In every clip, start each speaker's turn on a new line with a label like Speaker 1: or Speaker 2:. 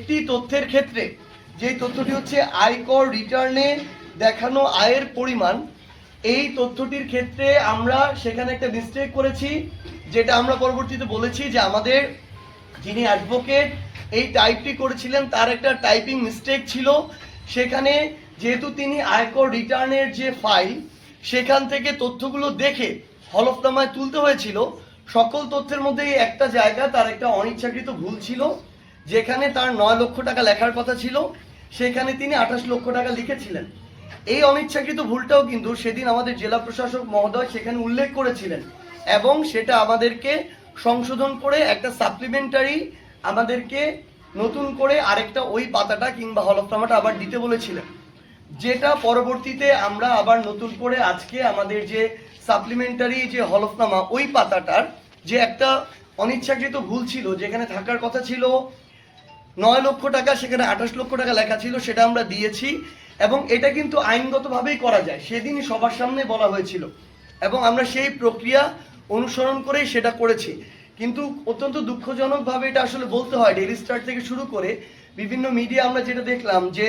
Speaker 1: একটি তথ্যের ক্ষেত্রে, যে তথ্যটি হচ্ছে আয়কর রিটার্নে দেখানো আয়ের পরিমাণ, এই তথ্যটির ক্ষেত্রে আমরা সেখানে একটা মিস্টেক করেছি, যেটা আমরা পরবর্তীতে বলেছি যে আমাদের যিনি অ্যাডভোকেট এই টাইপটি করেছিলেন তার একটা টাইপিং মিস্টেক ছিল। সেখানে যেহেতু তিনি আয়কর রিটার্নের যে ফাইল সেখান থেকে তথ্যগুলো দেখে হলফনামায় তুলতে হয়েছিল, সকল তথ্যের মধ্যে একটা জায়গা তার একটা অনিচ্ছাকৃত ভুল ছিল, যেখানে তার 9 লক্ষ টাকা লেখার কথা ছিল সেখানে তিনি 28 লক্ষ টাকা লিখেছিলেন। এই অনিচ্ছাকৃত ভুলটাও কিন্তু সেদিন আমাদের জেলা প্রশাসক মহোদয় সেখানে উল্লেখ করেছিলেন এবং সেটা আমাদেরকে সংশোধন করে একটা সাপ্লিমেন্টারি আমাদেরকে নতুন করে আরেকটা ওই পাতাটা কিংবা হলফনামাটা আবার দিতে বলেছিলেন, যেটা পরবর্তীতে আমরা আবার নতুন করে আজকে আমাদের যে সাপ্লিমেন্টারি যে হলফনামা ওই পাতাটার যে একটা অনিচ্ছাকৃত ভুল ছিল, যেখানে থাকার কথা ছিল 9 লক্ষ টাকা সেখানে 28 লক্ষ টাকা লেখা ছিল, সেটা আমরা দিয়েছি এবং এটা কিন্তু আইনগতভাবেই করা যায়, সেদিনই সবার সামনে বলা হয়েছিল এবং আমরা সেই প্রক্রিয়া অনুসরণ করেই সেটা করেছি। কিন্তু অত্যন্ত দুঃখজনকভাবে এটা আসলে বলতে হয়, ডেইলি স্টার থেকে শুরু করে বিভিন্ন মিডিয়া আমরা যেটা দেখলাম যে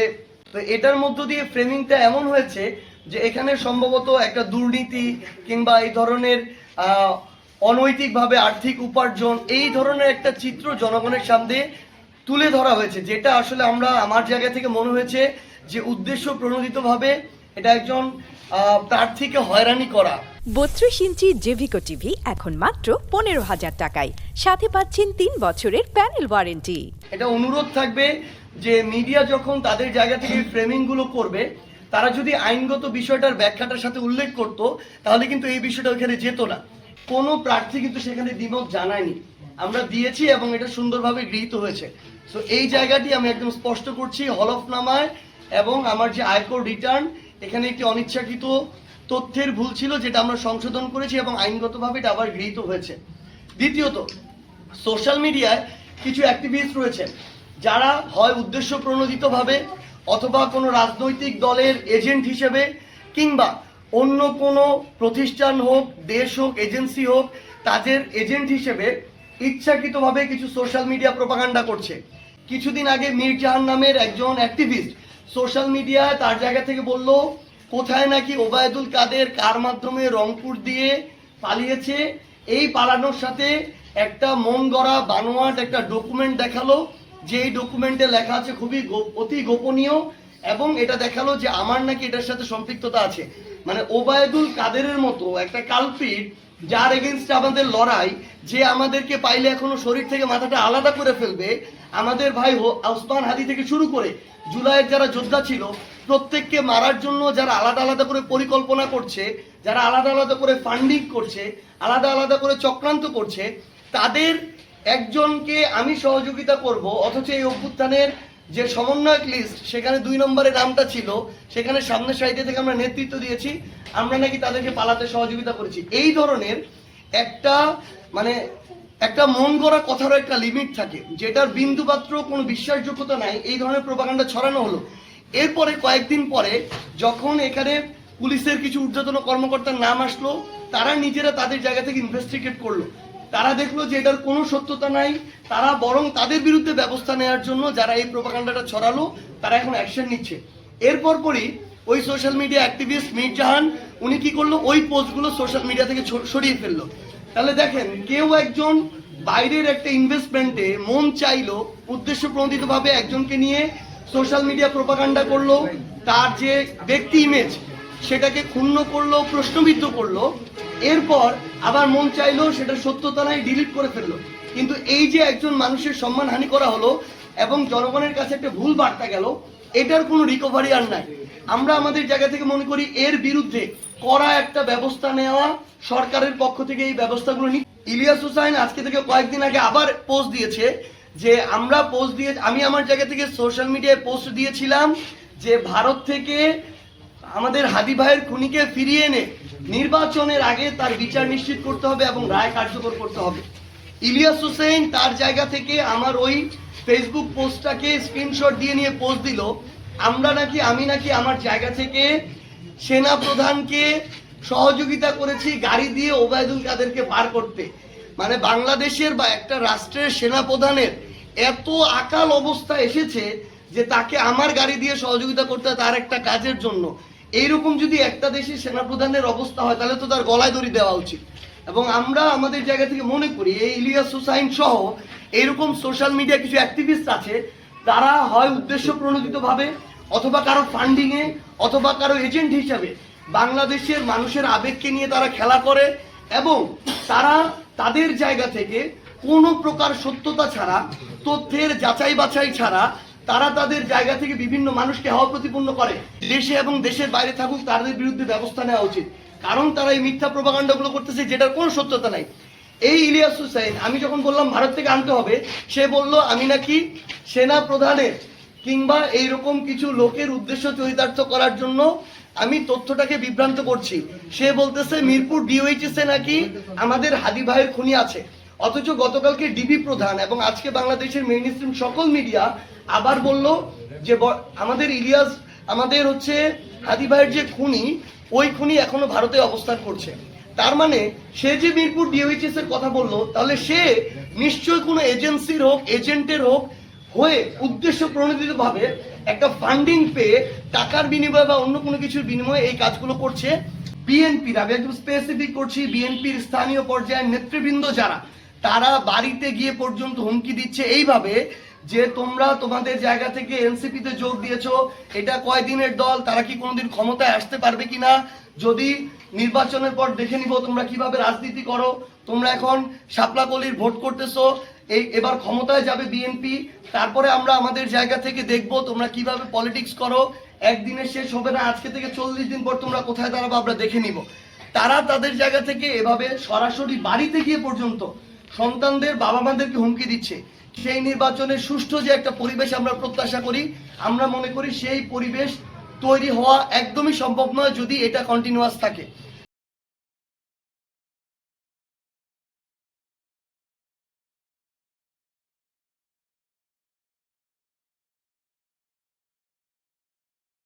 Speaker 1: তো এটার মধ্য দিয়ে ফ্রেমিংটা এমন হয়েছে যে এখানে সম্ভবত একটা দুর্নীতি কিংবা এই ধরনের অনৈতিকভাবে আর্থিক উপার্জন এই ধরনের একটা চিত্র জনগণের সামনে তুলে ধরা হয়েছে, যেটা আসলে আমার জায়গা থেকে মনে হয়েছে যে উদ্দেশ্য প্রণোদিতভাবে এটা একজন প্রার্থীকে হয়রানি করা।
Speaker 2: 32 ইঞ্চি জেভিকো টিভি এখন মাত্র 15,000 টাকায়, সাথে পাচ্ছেন 3 বছরের প্যানেল ওয়ারেন্টি।
Speaker 1: এটা অনুরোধ থাকবে যে মিডিয়া যখন তাদের জায়গা থেকে ফ্রেমিংগুলো করবে, তারা যদি আইনগত বিষয়টার ব্যাখ্যাটার সাথে উল্লেখ করতো তাহলে কিন্তু এই বিষয়টা ওইখানে যেত না। কোনো প্রার্থী কিন্তু সেখানে দ্বিমত জানায়নি, আমরা দিয়েছি এবং এটা সুন্দরভাবে গৃহীত হয়েছে। সো এই জায়গাটি আমি একদম স্পষ্ট করছি, হলফনামায় এবং আমার যে আয়কর রিটার্ন এখানে একটি অনিচ্ছাকৃত তথ্যের ভুল ছিল, যেটা আমরা সংশোধন করেছি এবং আইনগতভাবে এটা আবার গৃহীত হয়েছে। দ্বিতীয়ত, সোশ্যাল মিডিয়ায় কিছু অ্যাক্টিভিস্ট রয়েছে যারা হয় উদ্দেশ্য প্রণোদিতভাবে অথবা কোনো রাজনৈতিক দলের এজেন্ট হিসেবে কিংবা অন্য কোনো প্রতিষ্ঠান হোক, দেশ হোক, এজেন্সি হোক, তাদের এজেন্ট হিসেবে ইচ্ছাকৃতভাবে কিছু সোশ্যাল মিডিয়া প্রোপাগান্ডা করছে। কিছুদিন আগে মীর জাহান নামের একজন অ্যাক্টিভিস্ট সোশ্যাল মিডিয়ায় তার জায়গা থেকে বলল কোথায় নাকি ওবায়দুল কাদের কার মাধ্যমে রংপুর দিয়ে পালিয়েছে, এই পালানোর সাথে একটা মন গড়া বানোয়াট একটা ডকুমেন্ট দেখালো, যে এই ডকুমেন্টে লেখা আছে খুবই অতি গোপনীয় এবং এটা দেখালো যে আমার নাকি এটার সাথে সম্পৃক্ততা আছে। মানে ওবায়দুল কাদেরের মতো একটা কালপিট, যার এগেনস্টে আমাদের লড়াই, যে আমাদেরকে পাইলে এখনো শরীর থেকে মাথাটা আলাদা করে ফেলবে, আমাদের ভাই ওসমান হাদি থেকে শুরু করে জুলাইয়ের যারা যোদ্ধা ছিল প্রত্যেককে মারার জন্য যারা আলাদা আলাদা করে পরিকল্পনা করছে, যারা আলাদা আলাদা করে ফান্ডিং করছে, আলাদা আলাদা করে চক্রান্ত করছে, তাদের একজনকে আমি সহযোগিতা করব, অথচ এই অভ্যুত্থানের যে সমন্বয়ক লিস্ট সেখানে 2 নম্বরের নামটা ছিল, সেখানে সামনের সারিতে থেকে আমরা নেতৃত্ব দিয়েছি, আমরা নাকি তাদেরকে পালাতে সহযোগিতা করেছি। এই ধরনের একটা মন গড়া কথারও একটা লিমিট থাকে, যেটার বিন্দুমাত্র কোনো বিশ্বাসযোগ্যতা নাই। এই ধরনের প্রোপাগান্ডা ছড়ানো হলো। এরপরে কয়েকদিন পরে যখন এখানে পুলিশের কিছু ঊর্ধ্বতন কর্মকর্তার নাম আসলো, তারা নিজেরা তাদের জায়গা থেকে ইনভেস্টিগেট করলো, তারা দেখলো যে এটার কোনো সত্যতা নাই, তারা বরং তাদের বিরুদ্ধে ব্যবস্থা নেওয়ার জন্য যারা এই প্রোপাগান্ডাটা ছড়ালো তারা এখন অ্যাকশন নিচ্ছে। এরপর পরই ওই সোশ্যাল মিডিয়া অ্যাক্টিভিস্ট মীর জাহান উনি কি করলো, ওই পোস্টগুলো সোশ্যাল মিডিয়া থেকে সরিয়ে ফেললো। তাহলে দেখেন, কেউ একজন বাইরের একটা ইনভেস্টমেন্টে মন চাইলো উদ্দেশ্য প্রণোদিতভাবে একজনকে নিয়ে সোশ্যাল মিডিয়া প্রোপাগান্ডা করলো, তার যে ব্যক্তি ইমেজ সেটাকে ক্ষুণ্ণ করলো, প্রশ্নবিদ্ধ করলো, এরপর আবার মন চাইলো সেটা সত্যতা নাই ডিলিট করে ফেললো। কিন্তু এই যে একজন মানুষের সম্মানহানি করা হলো এবং জনগণের কাছে একটা ভুল বার্তা গেল, এটার কোনো রিকভারি আর নাই। আমরা আমাদের জায়গা থেকে মনে করি এর বিরুদ্ধে কড়া একটা ব্যবস্থা নেওয়া সরকারের পক্ষ থেকে, এই ব্যবস্থাগুলো নিয়ে। ইলিয়াস হোসাইন আজকে থেকে কয়েকদিন আগে আবার পোস্ট দিয়েছে যে আমি আমার জায়গা থেকে সোশ্যাল মিডিয়ায় পোস্ট দিয়েছিলাম যে ভারত থেকে আমাদের হাদি ভাইয়ের খুনিকে ফিরিয়ে এনে নির্বাচনের আগে তার বিচার নিশ্চিত করতে হবে এবং রায় কার্যকর করতে হবে। ইলিয়াস হোসেন তার জায়গা থেকে আমার ওই ফেসবুক পোস্টটাকে স্ক্রিনশট দিয়ে নিয়ে পোস্ট দিল, আমি নাকি আমার জায়গা থেকে সেনা প্রধানকে সহযোগিতা করেছি গাড়ি দিয়ে ওবায়দুল কাদেরকে পার করতে। মানে বাংলাদেশের বা একটা রাষ্ট্রের সেনা প্রধানের এত আকাল অবস্থা এসেছে যে তাকে আমার গাড়ি দিয়ে সহযোগিতা করতে হয় তার একটা কাজের জন্য। এইরকম যদি একটা দেশের সেনাপ্রধানের অবস্থা হয় তাহলে তো তার গলায় দড়ি দেওয়া উচিত। এবং আমরা আমাদের জায়গা থেকে মনে করি এই ইলিয়াস হুসাইন সহ এইরকম সোশ্যাল মিডিয়া কিছু অ্যাক্টিভিস্ট আছে, তারা হয় উদ্দেশ্য প্রণোদিতভাবে অথবা কারো ফান্ডিংয়ে অথবা কারো এজেন্ট হিসাবে বাংলাদেশের মানুষের আবেগকে নিয়ে তারা খেলা করে এবং তারা তাদের জায়গা থেকে কোনো প্রকার সত্যতা ছাড়া, তথ্যের যাচাই বাছাই ছাড়া তারা তাদের জায়গা থেকে বিভিন্ন মানুষকে হওয়া প্রতিপন্ন করে। দেশে এবং দেশের বাইরে থাকুক তাদের বিরুদ্ধে ব্যবস্থা নেওয়া উচিত, কারণ তারা এই মিথ্যা প্রোপাগান্ডাগুলো করতেছে যেটার কোনো সত্যতা নাই। এই ইলিয়াস হুসাইন, আমি যখন বললাম ভারত থেকে আনতে হবে, সে বলল আমি নাকি সেনা প্রধানের কিংবা এইরকম কিছু লোকের উদ্দেশ্য চরিতার্থ করার জন্য আমি তথ্যটাকে বিভ্রান্ত করছি। সে বলতেছে মিরপুর ডিওএইচএস এ নাকি আমাদের হাদি ভাইয়ের খুনি আছে, অথচ গতকালকে ডিবি প্রধান এবং আজকে বাংলাদেশের মেইনস্ট্রিম সকল মিডিয়া আবার বলল যে আমাদের ইলিয়াস, আমাদের হচ্ছে হাদি ভাইয়ের যে খুনি, ওই খুনি এখনো ভারতে অবস্থান করছে। তার মানে সে যে মিরপুর ডিওএইচএস এর কথা বললো, তাহলে সে নিশ্চয়ই কোনো এজেন্সির হোক, এজেন্টের হোক হয়ে উদ্দেশ্য প্রণোদিতভাবে একটা ফান্ডিং পেয়ে টাকার বিনিময়ে বা অন্য কোনো কিছুর বিনিময়ে এই কাজগুলো করছে। বিএনপির, আমি একদম স্পেসিফিক করছি, বিএনপির স্থানীয় পর্যায়ের নেতৃবৃন্দ যারা, তারা বাড়িতে গিয়ে পর্যন্ত হুমকি দিচ্ছে এইভাবে যে তোমরা তোমাদের জায়গা থেকে এনসিপিতে যোগ দিয়েছো, এটা কয়দিনের দল, তারা কি কোনোদিন ক্ষমতায় আসতে পারবে কিনা, যদি নির্বাচনের পর দেখে নিব তোমরা কিভাবে রাজনীতি করো, তোমরা এখন শাপলা কলির ভোট করতেছো, এবার ক্ষমতায় যাবে বিএনপি, তারপরে আমরা আমাদের জায়গা থেকে দেখব তোমরা কিভাবে পলিটিক্স করো, একদিনে শেষ হবে না, আজকে থেকে 40 দিন পর তোমরা কোথায় দাঁড়াবো আমরা দেখে নিব। তারা তাদের জায়গা থেকে এভাবে সরাসরি বাড়িতে গিয়ে পর্যন্ত সন্তানদের বাবা মাদেরকে হুমকি দিচ্ছে। সেই নির্বাচনের সুষ্ঠু যে একটা পরিবেশ আমরা প্রত্যাশা করি, আমরা মনে করি সেই পরিবেশ তৈরি হওয়া একদমই সম্ভব নয় যদি এটা কন্টিনিউয়াস থাকে।